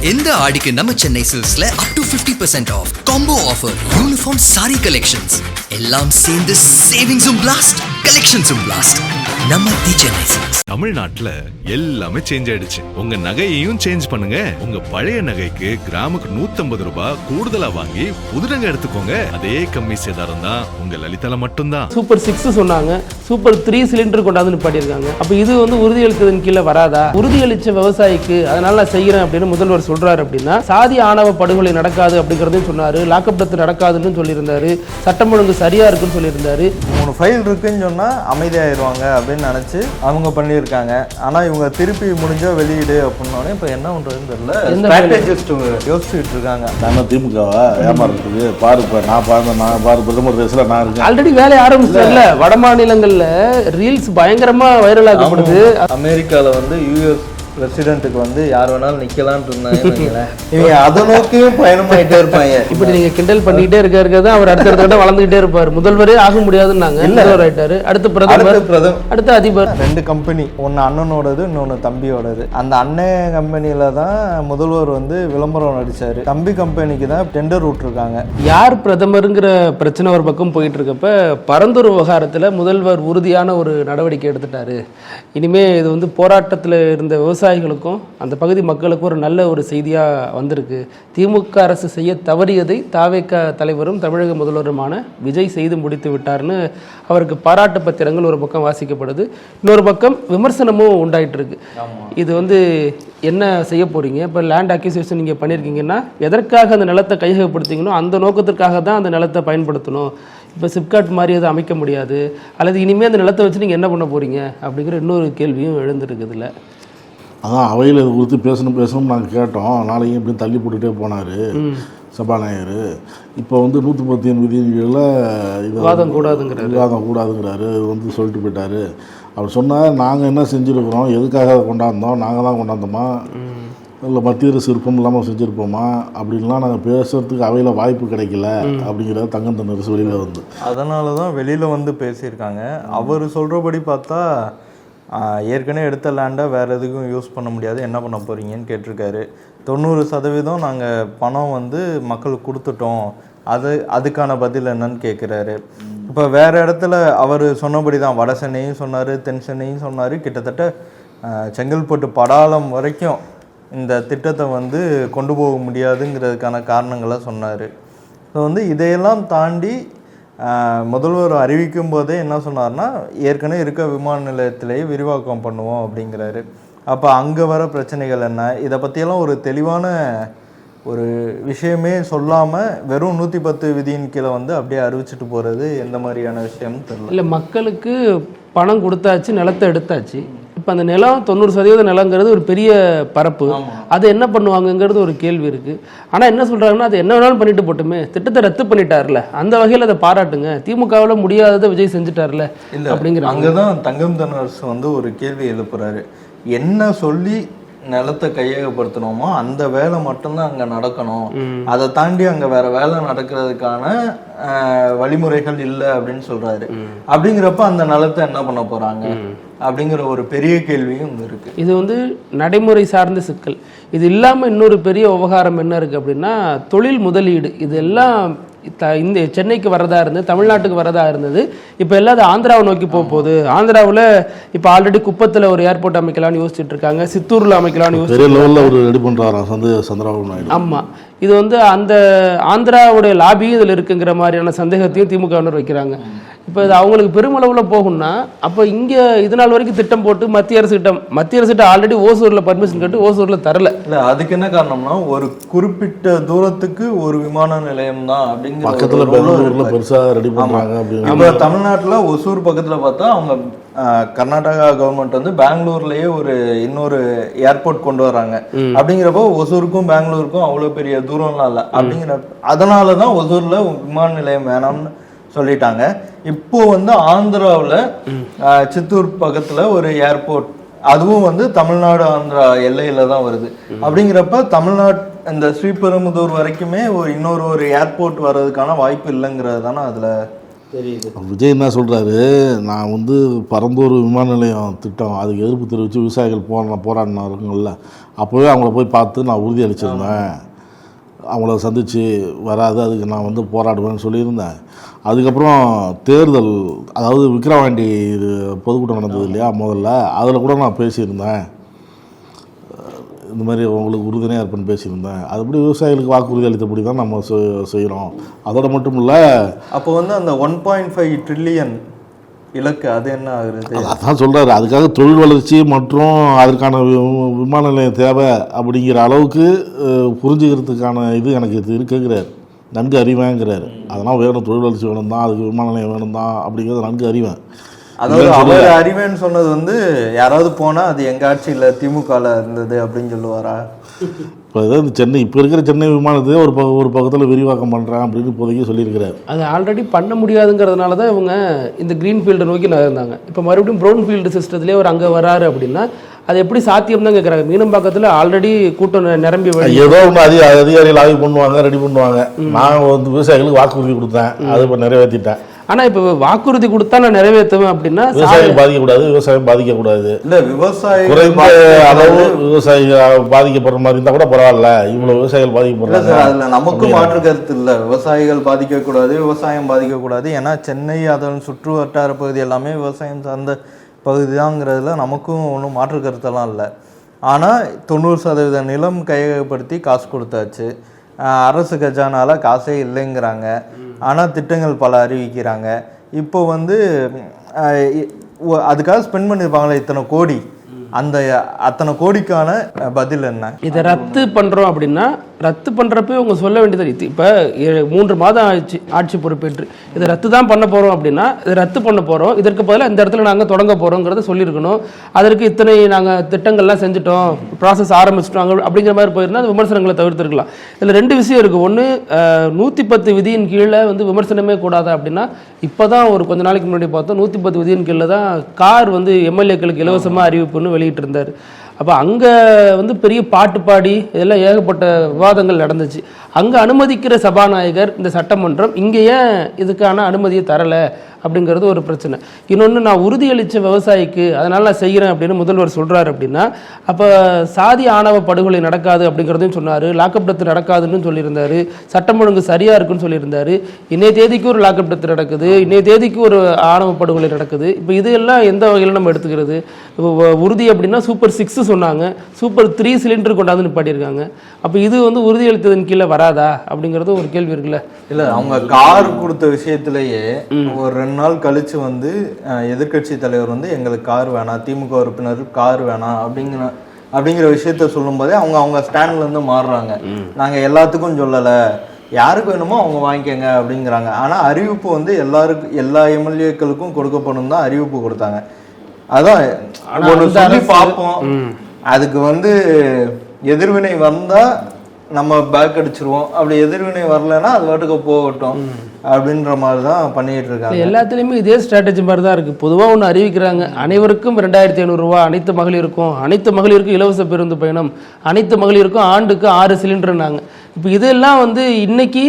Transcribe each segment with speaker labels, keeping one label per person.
Speaker 1: இந்த ஆடிக்கு நம்ம சென்னை சில்க்ஸ்ல up to 50% off combo offer, uniform sari collections எல்லாம் சேர்ந்து சேவிங்ஸும் பிளாஸ்ட், கலெக்ஷன்ஸும் பிளாஸ்ட். நம்ம தி சென்னை சில்க்ஸ்.
Speaker 2: தமிழ்நாட்டுல எல்லாமே சேஞ்ச் ஆயிடுச்சு. உங்க நகையையும் சேஞ்ச் பண்ணுங்க. உங்க பழைய நகைக்கு கிராமுக்கு 150 ரூபாய் கூடுதலா வாங்கி புது நகை எடுத்துக்கோங்க. அதே கம்மி சேதாரம் தான் உங்க லலிதால மட்டும்தான்.
Speaker 3: சூப்பர் 6 சொன்னாங்க, சூப்பர் 3 சிலிண்டர் கொண்டாந்து நிப்பாட்டியிருக்காங்க. அப்ப இது வந்து உறுதியளித்ததன் கீழே வராதா? உறுதியளிச்ச விவசாயிக்கு அதனால நான் செய்யறேன் அப்படின்னு முதல்வர் சொல்றாரு அப்படின்னா, சாதி ஆணவ படுகொலை நடக்காது அப்படிங்கறதையும் சொன்னாரு, லாக்அப் டெத் நடக்காதுன்னு சொல்லியிருந்தாரு, சட்டம் ஒழுங்கு சரியா இருக்குன்னு சொல்லியிருந்தாரு.
Speaker 4: 3 ஃபைல் இருக்குன்னு சொன்னா அமைதியாயிருவாங்க அப்படின்னு நினைச்சு அவங்க பண்ணியிருக்காங்க. ஆனா இவங்க திருப்பி முடிஞ்சா வெளியிடு அப்படின்னோடனே இப்ப என்ன பண்றதுன்னு தெரியல. ஸ்ட்ராட்டஜிஸ்ட் யோசிச்சுட்டு இருக்காங்க.
Speaker 5: நம்ம திமுகவா ஏமாறதுக்கு பாரு, நான் பாரு பிரதமர் பேசல, நான் இருக்கேன்.
Speaker 3: ஆல்ரெடி வேலையை ஆரம்பிச்சிட்டல. வட மாநிலங்கள்ல ரீல்ஸ் பயங்கரமா வைரல் ஆகப்படுது.
Speaker 4: அமெரிக்கால வந்து யூஎஸ் பிரசிடென்ட்டுக்கு வந்து யார் வேணாலும் நிக்கலான்னு இருந்தாங்க. இவங்க அதை நோக்கியும் பயணமாயிட்டே இருப்பாங்க.
Speaker 3: இப்படி நீங்க கிண்டல் பண்ணிக்கிட்டே இருக்கிறதான் அவர் அடுத்த வளர்ந்துகிட்டே இருப்பாரு. முதல்வரே ஆக முடியாதுன்னாங்க, முதல்வர் ஆயிட்டாரு. அடுத்து பிரதமர், அடுத்து அதிபர்.
Speaker 4: 2 கம்பெனி, ஒன்னு அண்ணனோடது, இன்னொன்னு தம்பியோடது. அந்த அண்ணன் கம்பெனியில தான் முதல்வர் வந்து விளம்பரம் நடிச்சாரு. தம்பி கம்பெனிக்கு தான் டெண்டர் விட்டுருக்காங்க.
Speaker 3: யார் பிரதமருங்கிற பிரச்சனை ஒரு பக்கம் போயிட்டு இருக்கப்ப, பரந்தூர் விவகாரத்துல முதல்வர் உறுதியான ஒரு நடவடிக்கை எடுத்துட்டாரு. இனிமே இது வந்து போராட்டத்தில் இருந்த விவசாயிகளுக்கும் அந்த பகுதி மக்களுக்கும் ஒரு நல்ல ஒரு செய்தியாக வந்திருக்கு. திமுக அரசு செய்ய தவறியதை தாவேக தலைவரும் தமிழக முதல்வருமான விஜய் செய்து முடித்து விட்டார்னு அவருக்கு பாராட்டு பத்திரங்கள் ஒரு பக்கம் வாசிக்கப்படுது. இன்னொரு பக்கம் விமர்சனமும் உண்டாயிட்டு இருக்கு. இது வந்து என்ன செய்ய போறீங்க? இப்போ லேண்ட் அக்யூசியேஷன் நீங்கள் பண்ணியிருக்கீங்கன்னா எதற்காக அந்த நிலத்தை கையகப்படுத்திக்கணும், அந்த நோக்கத்திற்காக தான் அந்த நிலத்தை பயன்படுத்தணும். இப்போ சிப்காட் மாதிரி அதை அமைக்க முடியாது, அல்லது இனிமேல் அந்த நிலத்தை வச்சு நீங்கள் என்ன பண்ண போறீங்க அப்படிங்கிற இன்னொரு கேள்வியும் எழுந்திருக்குதுல்ல.
Speaker 5: அதான் அவையில் இது குறித்து பேசணும் நாங்கள் கேட்டோம். நாளைக்கு எப்படியும் தள்ளி போட்டுகிட்டே போனார் சபாநாயகர். இப்போ வந்து 110 விதிகளில் இது
Speaker 3: விவாதம் கூடாதுங்கிறாரு
Speaker 5: வந்து சொல்லிட்டு போயிட்டார். அவர் சொன்னால் நாங்கள் என்ன செஞ்சுருக்குறோம், எதுக்காக அதை கொண்டாந்தோம், நாங்கள் தான் கொண்டாந்தோமா, இல்லை மத்திய அரசு விருப்பம் இல்லாமல் செஞ்சுருப்போமா அப்படின்லாம் நாங்கள் பேசுகிறதுக்கு அவையில் வாய்ப்பு கிடைக்கல அப்படிங்கிறத தங்கம் தென்னரசு வெளியில் வந்து,
Speaker 4: அதனால தான் வெளியில் வந்து பேசியிருக்காங்க. அவர் சொல்கிறபடி பார்த்தா ஏற்கனவே எடுத்த லேண்டை வேறு எதுக்கும் யூஸ் பண்ண முடியாது, என்ன பண்ண போகிறீங்கன்னு கேட்டிருக்காரு. 90% நாங்கள் பணம் வந்து மக்களுக்கு கொடுத்துட்டோம், அதுக்கான பதில் என்னன்னு கேட்குறாரு. இப்போ வேறு இடத்துல அவர் சொன்னபடி தான் வட சென்னையும் சொன்னார், தென் சென்னையும் சொன்னார். கிட்டத்தட்ட செங்கல்பட்டு படாலம் வரைக்கும் இந்த திட்டத்தை வந்து கொண்டு போக முடியாதுங்கிறதுக்கான காரணங்களை சொன்னார். ஸோ வந்து இதையெல்லாம் தாண்டி முதல்வர் அறிவிக்கும் போதே என்ன சொன்னார்னா, ஏற்கனவே இருக்க விமான நிலையத்திலேயே விரிவாக்கம் பண்ணுவோம் அப்படிங்கிறாரு. அப்போ அங்கே வர பிரச்சனைகள் என்ன, இதை பற்றியெல்லாம் ஒரு தெளிவான ஒரு விஷயமே சொல்லாமல் வெறும் 110 விதியின் கீழே வந்து அப்படியே அறிவிச்சிட்டு போகிறது எந்த மாதிரியான விஷயம்னு தெரியல.
Speaker 3: இல்லை, மக்களுக்கு பணம் கொடுத்தாச்சு, நிலத்தை எடுத்தாச்சு. இப்போ அந்த நிலம் 90% நிலங்கிறது ஒரு பெரிய பரப்பு. அது என்ன பண்ணுவாங்கங்கிறது ஒரு கேள்வி இருக்குது. ஆனால் என்ன சொல்கிறாங்கன்னா, அது என்ன வேணாலும் பண்ணிட்டு போட்டுமே, திட்டத்தை ரத்து பண்ணிட்டார்ல, அந்த வகையில் அதை பாராட்டுங்க. திமுகவில் முடியாததை விஜய் செஞ்சுட்டார்ல
Speaker 4: இல்லை
Speaker 3: அப்படிங்கிற
Speaker 4: அங்கே தான் தங்கம் தென்னரசு வந்து ஒரு கேள்வி எழுப்புறாரு. என்ன சொல்லி நிலத்தை கையகப்படுத்தணுமோ அந்த வேலை மட்டும்தான் அங்கே நடக்கணும், அதை தாண்டி அங்கே வேற வேலை நடக்கிறதுக்கான வழிமுறைகள் இல்லை அப்படின்னு சொல்றாரு. அப்படிங்கிறப்ப அந்த நிலத்தை என்ன பண்ண போறாங்க அப்படிங்கிற ஒரு பெரிய கேள்வியும் இருக்கு.
Speaker 3: இது வந்து நடைமுறை சார்ந்த சிக்கல். இது இல்லாமல் இன்னொரு பெரிய விவகாரம் என்ன இருக்கு அப்படின்னா, தொழில் முதலீடு. இது எல்லாம் இந்த சென்னைக்கு வரதா இருந்தது, தமிழ்நாட்டுக்கு வரதா இருந்தது. இப்போ எல்லாரும் ஆந்திராவை நோக்கி போகுது. ஆந்திராவில் இப்போ ஆல்ரெடி குப்பத்தில் ஒரு ஏர்போர்ட் அமைக்கலாம்னு யோசிச்சுட்டு இருக்காங்க, சித்தூரில் அமைக்கலாம்னு
Speaker 5: யோசிச்சு.
Speaker 3: ஆமாம், இது வந்து அந்த ஆந்திராவுடைய லாபியும் இதில் இருக்குங்கிற மாதிரியான சந்தேகத்தையும் திமுகவினர் வைக்கிறாங்க. இப்போ இது அவங்களுக்கு பெருமளவில் போகும்னா, அப்போ இங்கே இது நாள் வரைக்கும் திட்டம் போட்டு மத்திய அரசிட்ட ஆல்ரெடி ஓசூரில் பர்மிஷன் கேட்டு ஓசூரில் தரல.
Speaker 4: இல்லை, அதுக்கு என்ன காரணம்னா, ஒரு குறிப்பிட்ட தூரத்துக்கு ஒரு விமான நிலையம் தான் அப்படிங்கிற இப்போ தமிழ்நாட்டில் ஒசூர் பக்கத்தில் பார்த்தா அவங்க கர்நாடகா கவர்மெண்ட் வந்து பெங்களூர்லயே இன்னொரு ஏர்போர்ட் கொண்டு வராங்க. அப்படிங்கிறப்போ ஒசூருக்கும் பெங்களூருக்கும் அவ்வளோ பெரிய தூரம்லாம் இல்லை. அப்படிங்கிற அதனாலதான் ஒசூர்ல விமான நிலையம் வேணாம்னு சொல்லிட்டாங்க. இப்போ வந்து ஆந்திராவில் சித்தூர் பக்கத்துல ஒரு ஏர்போர்ட், அதுவும் வந்து தமிழ்நாடு ஆந்திரா எல்லையில தான் வருது. அப்படிங்கிறப்ப தமிழ்நாடு இந்த ஸ்ரீபெரும்புதூர் வரைக்குமே இன்னொரு ஏர்போர்ட் வர்றதுக்கான வாய்ப்பு இல்லைங்கிறது தானே அதுல
Speaker 5: விஜய் என்ன சொல்கிறாரு, நான் வந்து பரந்தூர் விமான நிலையம் திட்டம் அதுக்கு எதிர்ப்பு தெரிவித்து விவசாயிகள் போராடினாருங்கள்ல, அப்போவே அவங்கள போய் பார்த்து நான் உறுதி அளிச்சிருந்தேன், அவங்கள சந்தித்து வராது அதுக்கு நான் வந்து போராடுவேன்னு சொல்லியிருந்தேன். அதுக்கப்புறம் தேர்தல், அதாவது விக்கிரவாண்டி பொதுக்கூட்டம் நடந்தது இல்லையா முதல்ல, அதில் கூட நான் பேசியிருந்தேன், இந்த மாதிரி உங்களுக்கு உறுதுணையாக இருப்பேன்னு பேசியிருந்தேன். அதுபடி விவசாயிகளுக்கு வாக்குறுதி அளித்தபடி தான் நம்ம செய்கிறோம். அதோட மட்டும் இல்லை,
Speaker 4: அப்போ வந்து அந்த 1.5 ட்ரில்லியன் இலக்கு அது என்ன ஆகுறது?
Speaker 5: அதான் சொல்கிறாரு, அதுக்காக தொழில் வளர்ச்சி மற்றும் அதற்கான விமான நிலையம் தேவை அப்படிங்கிற அளவுக்கு புரிஞ்சுக்கிறதுக்கான இது எனக்கு இருக்குங்கிறார், நன்கு அறிவேங்கிறார். அதெல்லாம் வேணும், தொழில் வளர்ச்சி வேணும் தான், அதுக்கு விமான நிலையம் வேணும் தான் அப்படிங்கிறது நன்கு அறிவேன்.
Speaker 4: அதாவது அவர் அறிவேன்னு சொன்னது வந்து யாராவது போனால் அது எங்கள் ஆட்சியில் திமுகவில் இருந்தது அப்படின்னு சொல்லுவாரா?
Speaker 5: இப்போ ஏதாவது சென்னை, இப்போ இருக்கிற சென்னை விமானத்தை ஒரு பக்கத்தில் விரிவாக்கம் பண்ணுறேன் அப்படின்னு இப்போதைக்கு சொல்லியிருக்கிறார்.
Speaker 3: அது ஆல்ரெடி பண்ண முடியாதுங்கிறதுனால தான் இவங்க இந்த க்ரீன் ஃபீல்டை நோக்கி நகர்ந்தாங்க. இப்போ மறுபடியும் ப்ரௌன் ஃபீல்டு சிஸ்டத்துலேயே ஒரு அங்கே வராரு அப்படின்னா அது எப்படி சாத்தியம் தான் கேட்குறாங்க. மீனம்பாக்கத்தில் ஆல்ரெடி கூட்டம் நிரம்பி
Speaker 5: ஏதோ ஒன்று அதிகாரிகள் ஆய்வு பண்ணுவாங்க, ரெடி பண்ணுவாங்க. நான் வந்து விவசாயிகளுக்கு வாக்குறுதி கொடுத்தேன், அது இப்போ நிறைவேற்றிட்டேன்.
Speaker 3: ஆனால் இப்போ வாக்குறுதி கொடுத்தா நான் நிறைவேற்றுவேன் அப்படின்னா
Speaker 5: விவசாயிகள் பாதிக்கக்கூடாது, விவசாயம் பாதிக்கக்கூடாது.
Speaker 4: இல்லை விவசாயிகள்
Speaker 5: குறைந்த அளவு விவசாயிகள் பாதிக்கப்படுற மாதிரி இருந்தால் கூட பரவாயில்ல, இவ்வளோ விவசாயிகள் பாதிக்கப்படுறாங்க.
Speaker 4: அதில் நமக்கும் மாற்று கருத்து இல்லை, விவசாயிகள் பாதிக்கக்கூடாது, விவசாயம் பாதிக்கக்கூடாது. ஏன்னா சென்னை அதன் சுற்று வட்டார பகுதி எல்லாமே விவசாயம் சார்ந்த பகுதி தாங்கிறதுல நமக்கும் ஒன்றும் மாற்று கருத்தெல்லாம் இல்லை. ஆனால் 90% நிலம் கையகப்படுத்தி காசு கொடுத்தாச்சு, அரசு கஜானால காசே இல்லைங்கிறாங்க. ஆனால் திட்டங்கள் பல அறிவிக்கிறாங்க. இப்போ வந்து அதுக்காக ஸ்பெண்ட் பண்ணியிருப்பாங்களே இத்தனை கோடி, அந்த அத்தனை கோடிக்கான பதில் என்ன?
Speaker 3: இதை ரத்து பண்ணுறோம் அப்படின்னா ரத்து பண்ணுறப்ப அவங்க சொல்ல வேண்டியது, இப்போ 3 மாதம் ஆட்சி பொறுப்பேற்று இதை ரத்து தான் பண்ண போகிறோம் அப்படின்னா இதை ரத்து பண்ண போகிறோம், இதற்கு பதிலாக இந்த இடத்துல நாங்கள் தொடங்க போகிறோங்கிறத சொல்லியிருக்கணும். அதற்கு இத்தனை நாங்கள் திட்டங்கள்லாம் செஞ்சுட்டோம், ப்ராசஸ் ஆரம்பிச்சிட்டோம் அப்படிங்கிற மாதிரி போயிருந்தால் அது விமர்சனங்களை தவிர்த்துருக்கலாம். இதில் 2 விஷயம் இருக்குது. ஒன்று, 110 விதியின் கீழே வந்து விமர்சனமே கூடாது அப்படின்னா இப்போ தான் ஒரு கொஞ்ச நாளைக்கு முன்னாடி பார்த்தோம் 110 விதியின் கீழே தான் கார் வந்து எம்எல்ஏக்களுக்கு இலவசமாக அறிவிப்புன்னு வெளியிட்டு இருந்தார். அப்போ அங்கே வந்து பெரிய பாட்டு பாடி இதெல்லாம் ஏகப்பட்ட விவாதங்கள் நடந்துச்சு. அங்கே அனுமதிக்கிற சபாநாயகர் இந்த சட்டமன்றம் இங்கே ஏன் இதுக்கான அனுமதியை தரலை அப்படிங்கிறது ஒரு பிரச்சனை. இன்னொன்று, நான் உறுதியளித்த விவசாயிக்கு அதனால் நான் செய்கிறேன் அப்படின்னு முதல்வர் சொல்கிறாரு அப்படின்னா அப்போ சாதி ஆணவ படுகொலை நடக்காது அப்படிங்கிறதையும் சொன்னார், லாக்அப் டெத் நடக்காதுன்னு சொல்லியிருந்தார், சட்டம் ஒழுங்கு சரியாக இருக்குன்னு சொல்லியிருந்தார். இன்னைய தேதிக்கு ஒரு லாக்அப் டெத் நடக்குது, இன்னைய தேதிக்கு ஒரு ஆணவ படுகொலை நடக்குது. இப்போ இதெல்லாம் எந்த வகையில் நம்ம எடுத்துக்கிறது? இப்போ உறுதி அப்படின்னா சூப்பர் 6 சொன்னாங்க, சூப்பர் 3 சிலிண்டர் கொண்டாந்து நிப்பாட்டியிருக்காங்க. அப்போ இது வந்து உறுதியளித்ததன் கீழே வராதா அப்படிங்கிறது ஒரு கேள்வி இருக்குல்ல.
Speaker 4: இல்லை, அவங்க கார் கொடுத்த விஷயத்திலேயே ஒரு 2 நாள் கழிச்சு வந்து எதிர்கட்சி தலைவர் வந்து எங்களுக்கு கார் வேணாம், திமுக உறுப்பினர் கார் வேணாம் அப்படிங்கிற விஷயத்த சொல்லும் போதே அவங்க ஸ்டாண்ட்ல இருந்து மாறுறாங்க. நாங்க எல்லாத்துக்கும் சொல்லலை, யாருக்கு வேணுமோ அவங்க வாங்கிக்கங்க அப்படிங்கிறாங்க. ஆனா அறிவிப்பு வந்து எல்லா எம்எல்ஏக்களுக்கும் கொடுக்கப்படும் தான் அறிவிப்பு கொடுத்தாங்க. அதான் ஒன்று சொல்லி பார்ப்போம், அதுக்கு வந்து எதிர்வினை வந்தா நம்ம பேக் அடிச்சிருவோம், அப்படி எதிர்வினை வரலன்னா அது வாட்டுக்கு போகட்டும் அப்படின்ற மாதிரி தான் பண்ணிட்டு இருக்காங்க.
Speaker 3: எல்லாத்துலேயுமே இதே ஸ்ட்ராட்டஜி மாதிரி தான் இருக்குது. பொதுவாக ஒன்று அறிவிக்கிறாங்க, அனைவருக்கும் 2500 ரூபா, அனைத்து மகளிருக்கும் இலவச பேருந்து பயணம், அனைத்து மகளிருக்கும் ஆண்டுக்கு 6 சிலிண்டர்னாங்க. இப்போ இதெல்லாம் வந்து இன்னைக்கு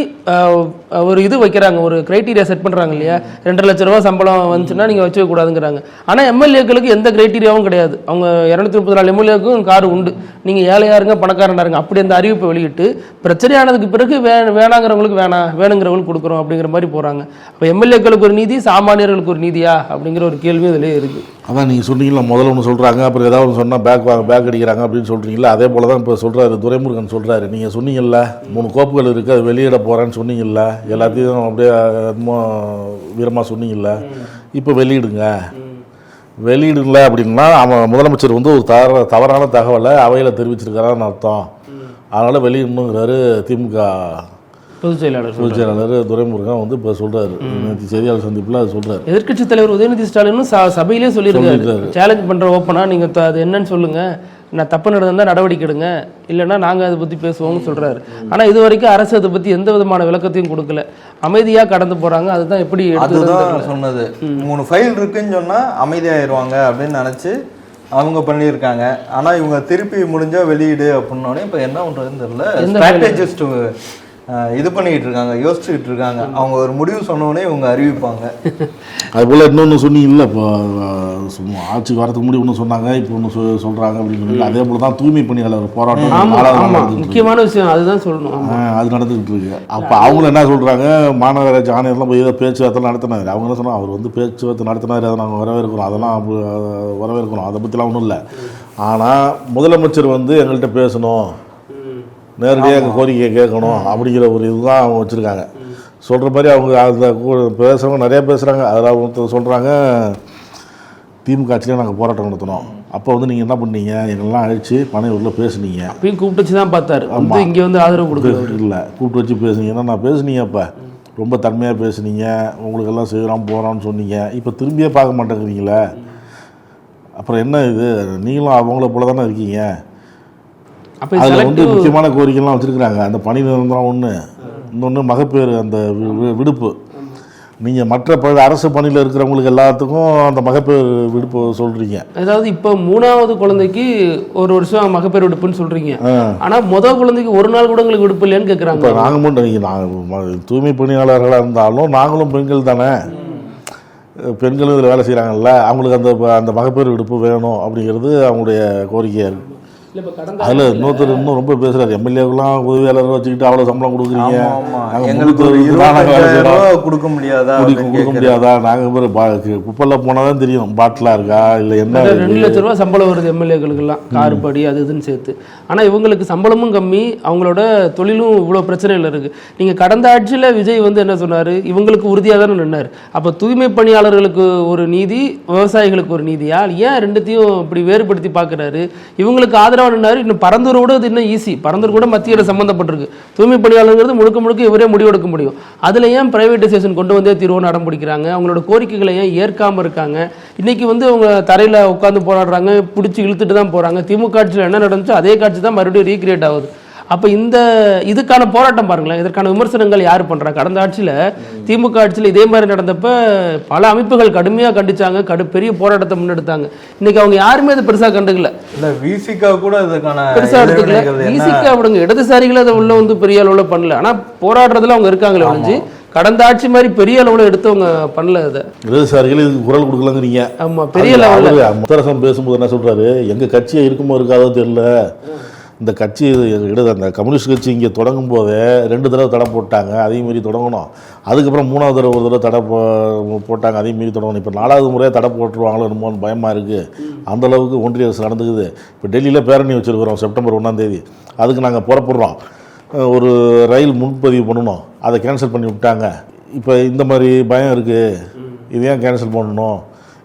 Speaker 3: ஒரு இது வைக்கிறாங்க, ஒரு கிரைட்டீரியா செட் பண்ணுறாங்க இல்லையா, 2.5 லட்ச ரூபா சம்பளம் வந்துச்சுன்னா நீங்கள் வச்சுக்கக்கூடாதுங்கிறாங்க. ஆனால் எம்எல்ஏக்களுக்கு எந்த கிரைட்டீரியாவும் கிடையாது. அவங்க 234 எம்எல்ஏக்கும் கார் உண்டு, நீங்கள் ஏழையாருங்க பணக்காரனாருங்க அப்படி அந்த அறிவிப்பை வெளியிட்டு பிரச்சனையானதுக்கு பிறகு வேணாங்கிறவங்களுக்கு வேணுங்கிறவங்களுக்கு கொடுக்குறோம் அப்படிங்கிற மாதிரி போகிறாங்க. அப்போ எம்எல்ஏக்களுக்கு ஒரு நீதி, சாமானியர்களுக்கு ஒரு நீதியா அப்படிங்கிற ஒரு கேள்வி இதிலே இருக்குது.
Speaker 5: அதான் நீங்கள் சொன்னீங்களா, முதல்ல ஒன்று சொல்கிறாங்க, அப்புறம் ஏதாவது ஒன்று சொன்னால் பேக் அடிக்கிறாங்க அப்படின்னு சொல்கிறீங்களா, அதே போல் தான் இப்போ சொல்கிறாரு துரைமுருகன் சொல்கிறாரு. நீங்கள் சொன்னீங்கல்ல 3 கோப்புகள் இருக்குது, அது வெளியிட போகிறேன்னு சொன்னீங்கல்ல, எல்லாத்தையும் அப்படியே வீரமாக சொன்னீங்கல்ல, இப்போ வெளியிடுங்கள அப்படின்னா அவன் முதலமைச்சர் வந்து ஒரு தவறான தகவலை அவையில் தெரிவிச்சிருக்கிறான்னு அர்த்தம். அதனால் வெளியிடணுங்கிறாரு திமுக பொதுச் செயலாளர் துரைமுருகன் வந்து இப்போ சொல்கிறாரு, செய்தியாளர் சந்திப்பில் அது சொல்கிறார்.
Speaker 3: எதிர்க்கட்சி தலைவர் உதயநிதி ஸ்டாலினும் சபையிலே சொல்லியிருக்காரு, சேலஞ்ச் பண்ணுற ஓப்பனா நீங்கள் அது என்னன்னு சொல்லுங்கள், நான் தப்பு நடந்தால் நடவடிக்கை எடுங்க, இல்லைன்னா நாங்கள் அதை பற்றி பேசுவோம்னு சொல்கிறாரு. ஆனால் இது வரைக்கும் அரசு அதை பற்றி எந்த விதமான விளக்கத்தையும் கொடுக்கல, அமைதியாக கடந்து போகிறாங்க. அதுதான் எப்படி
Speaker 4: அதுதான் சொன்னது, 3 ஃபைல் இருக்குன்னு சொன்னால் அமைதியாகிடுவாங்க அப்படின்னு நினச்சி அவங்க பண்ணியிருக்காங்க. ஆனால் இவங்க திருப்பி முடிஞ்சால் வெளியிடு அப்படின்னோடனே இப்போ என்ன பண்ணுறதுன்னு தெரியல. ஸ்ட்ராட்டஜிஸ்ட் இது பண்ணிக்கிட்டு இருக்காங்க, யோசிச்சுக்கிட்டு இருக்காங்க. அவங்க ஒரு முடிவு சொன்னோடனே இவங்க அறிவிப்பாங்க.
Speaker 5: அதுபோல் இன்னொன்று சொன்னீங்கல்ல, இப்போ ஆட்சிக்கு வரதுக்கு முன்னாடி ஒன்று சொன்னாங்க, இப்போ ஒன்று சொல்கிறாங்க அப்படின்னு சொன்னாங்க. அதே போல் தான் தூய்மை பணியாளர் போராட்டம்
Speaker 3: முக்கியமான விஷயம் அதுதான் சொல்லணும்.
Speaker 5: அது நடந்துகிட்டு இருக்கு. அப்போ அவங்களும் என்ன சொல்கிறாங்க, மாநகராட்சி ஆணையர்லாம் போய் ஏதோ பேச்சுவார்த்தை நடத்தினார். அவங்க என்ன சொன்னால், அவர் வந்து பேச்சுவார்த்தை நடத்தினார், அதை நாங்கள் வரவேற்கிறோம், அதெல்லாம் வரவேற்கிறோம், அதை பற்றிலாம் ஒன்றும் இல்லை. ஆனால் முதலமைச்சர் வந்து எங்கள்கிட்ட பேசணும், நேரடியாக எங்கள் கோரிக்கையை கேட்கணும் அப்படிங்கிற ஒரு இதுதான் அவங்க வச்சுருக்காங்க. சொல்கிற மாதிரி அவங்க அந்த பேசுகிறவங்க நிறையா பேசுகிறாங்க. அதில் அவங்க சொல்கிறாங்க, திமுக ஆட்சியிலே நாங்கள் போராட்டம் நடத்தினோம், அப்போ வந்து நீங்கள் என்ன பண்ணீங்க, எங்கெல்லாம் அழைச்சி பனையூரில் பேசுனீங்க,
Speaker 3: அப்பயும் கூப்பிட்டு வச்சு தான் பார்த்தாரு. இங்கே வந்து ஆதரவு கொடுக்குறது இல்லை,
Speaker 5: கூப்பிட்டு வச்சு பேசுனீங்கன்னா நான் பேசுனீங்க, அப்போ ரொம்ப தன்மையாக பேசுனீங்க, உங்களுக்கெல்லாம் செய்கிறோம் போகிறோன்னு சொன்னீங்க, இப்போ திரும்பியே பார்க்க மாட்டேங்கிறீங்களே, அப்புறம் என்ன இது, நீங்களும் அவங்கள போல தானே இருக்கீங்க. அதில் வந்து முக்கியமான கோரிக்கைலாம் வச்சுருக்குறாங்க. அந்த பணி நிரந்தரம் ஒன்று, இன்னொன்று மகப்பேறு அந்த விடுப்பு. நீங்கள் மற்ற அரசு பணியில் இருக்கிறவங்களுக்கு எல்லாத்துக்கும் அந்த மகப்பேறு விடுப்பு சொல்கிறீங்க.
Speaker 3: அதாவது இப்போ 3வது குழந்தைக்கு 1 வருஷம் மகப்பேறு விடுப்புன்னு சொல்கிறீங்க. ஆனால் முதல் குழந்தைக்கு 1 நாள் கூட உங்களுக்கு விடுப்பு இல்லைன்னு கேட்குறாங்க.
Speaker 5: இப்போ நாங்கள் மட்டும் நாங்கள் தூய்மை பணியாளர்களாக இருந்தாலும் நாங்களும் பெண்கள் தானே, பெண்களும் இதில் வேலை செய்கிறாங்கல்ல, அவங்களுக்கு அந்த மகப்பேறு விடுப்பு வேணும் அப்படிங்கிறது அவங்களுடைய கோரிக்கையாக இருக்குது. அதில் இன்னொருத்தர் இன்னும் ரொம்ப பேசுகிறார், எம்எல்ஏக்கெல்லாம் உதவியாளர் வச்சுக்கிட்டு அவ்வளோ சம்பளம் கொடுக்குறீங்க,
Speaker 4: கொடுக்க முடியாதா,
Speaker 5: நாங்கள் குப்பெல்லாம் போனால் தான் தெரியும் பாட்டிலாக இருக்கா இல்லை என்ன.
Speaker 3: 2 லட்ச ரூபா சம்பளம் வருது எம்எல்ஏக்களுக்கெல்லாம், கார் படி அது இதுன்னு சேர்த்து. ஆனால் இவங்களுக்கு சம்பளமும் கம்மி, அவங்களோட தொழிலும் இவ்வளோ பிரச்சனைகள் இருக்குது. நீங்கள் கடந்த ஆட்சியில் விஜய் வந்து என்ன சொன்னார், இவங்களுக்கு உறுதியாக தானே நின்னார். அப்போ தூய்மை பணியாளர்களுக்கு ஒரு நீதி, விவசாயிகளுக்கு ஒரு நீதியா, ஏன் ரெண்டுத்தையும் இப்படி வேறுபடுத்தி பார்க்குறாரு? இவங்களுக்கு ஆதரவு இன்னும் பரந்தூரோட இது இன்னும் ஈஸி, பரந்தூர் கூட மத்திய சம்பந்தப்பட்டிருக்கு. தூய்மை பணியாளர்கள் முழுக்க இவரே முடிவெடுக்க முடியும். அதுல ஏன் பிரைவேட்டைசேஷன் கொண்டு வந்தே தீர்வு நடம் பிடிக்கிறாங்க? அவங்களோட கோரிக்கைகளை ஏன் ஏற்காம இருக்காங்க? இன்னைக்கு வந்து அவங்க தரையில உட்காந்து போராடுறாங்க, பிடிச்சி இழுத்துட்டு தான் போறாங்க. திமுக ஆட்சியில் என்ன நடந்துச்சோ அதே காட்சி தான் மறுபடியும் ரீக்ரியேட் ஆகுது. அப்போ இதுக்கான போராட்டம் பாருங்களேன், இதற்கான விமர்சனங்கள் யார் பண்ணுறா? கடந்த ஆட்சியில் திமுக ஆட்சியில் இதே மாதிரி நடந்தப்ப பல அமைப்புகள் கடுமையாக கண்டிச்சாங்க, பெரிய போராட்டத்தை முன்னெடுத்தாங்க. இன்னைக்கு அவங்க யாருமே அதை பெருசாக கண்டுக்கல.
Speaker 4: இல்லை விசிகா கூட இதுக்கான
Speaker 3: பெருசாக எடுத்துக்கல. விசிகா விடுங்க, இடதுசாரிகளை அதை உள்ள வந்து பெரிய அளவில் பண்ணல. ஆனால் போராடுறதுல அவங்க இருக்காங்களே ஒழிஞ்சு கடந்த ஆட்சி மாதிரி பெரிய அளவில் எடுத்தவங்க பண்ணல. அதை
Speaker 5: இடதுசாரிகள் இதுக்கு குரல் கொடுக்கலங்கிறீங்க.
Speaker 3: ஆமாம், பெரிய லெவலில்
Speaker 5: முத்தரசன் பேசும்போது என்ன சொல்கிறாரு, எங்கள் கட்சியை இருக்குமோ இருக்காதோ தெரியல, இந்த கட்சி அந்த கம்யூனிஸ்ட் கட்சி இங்கே தொடங்கும் போதே 2 தடவை தடை போட்டாங்க, அதையும் மீறி தொடங்கணும். அதுக்கப்புறம் 3வது தடவை ஒரு தடவை தடை போட்டாங்க, அதையும் மீறி தொடங்கணும். இப்போ 4வது முறையாக தடை போட்டுருவாங்களோ என்னமோன்னு பயமாக இருக்குது. அந்தளவுக்கு ஒன்றிய அரசு நடந்துக்குது. இப்போ டெல்லியில் பேரணி வச்சுருக்கிறோம் செப்டம்பர் 1ஆம் தேதி, அதுக்கு நாங்கள் புறப்படுறோம். ஒரு ரயில் முன்பதிவு பண்ணணும், அதை கேன்சல் பண்ணி விட்டாங்க. இப்போ இந்த மாதிரி பயம் இருக்குது, இது ஏன் கேன்சல் பண்ணணும்?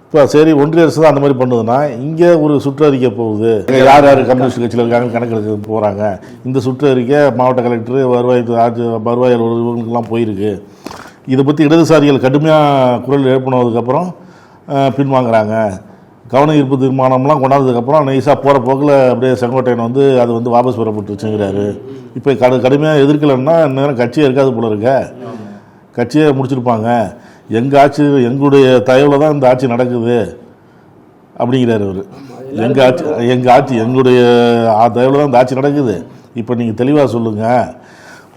Speaker 5: இப்போ சரி, ஒன்றிய அரசு தான் அந்த மாதிரி பண்ணுதுன்னா, இங்கே ஒரு சுற்றறிக்கை போகுது, யார் யார் கம்யூனிஸ்ட் கட்சியில் இருக்காங்க கணக்கெடுக்க போகிறாங்க. இந்த சுற்றறிக்கை மாவட்ட கலெக்டர், வருவாய் அலுவலர்களுக்கெல்லாம் போயிருக்கு. இதை பற்றி இடதுசாரிகள் கடுமையாக குரல் எழுப்பினதுக்கப்புறம் பின்வாங்குறாங்க. கவன ஈர்ப்பு தீர்மானம்லாம் கொண்டாந்ததுக்கப்புறம் நைஸாக போகிற போக்கில் அப்படியே செங்கோட்டையன் வந்து அது வந்து வாபஸ் பெறப்பட்டுச்சுங்கிறாரு. இப்போ கடுமையாக எதிர்க்கலைன்னா நேரம் கட்சியே இருக்காது போல இருக்க, கட்சியே முடிச்சிருப்பாங்க. எங்கள் ஆட்சி, எங்களுடைய தயவில் தான் இந்த ஆட்சி நடக்குது அப்படிங்கிறார் அவர். எங்கள் ஆட்சி எங்களுடைய தயவில் தான் இந்த ஆட்சி நடக்குது. இப்போ நீங்கள் தெளிவாக சொல்லுங்கள்,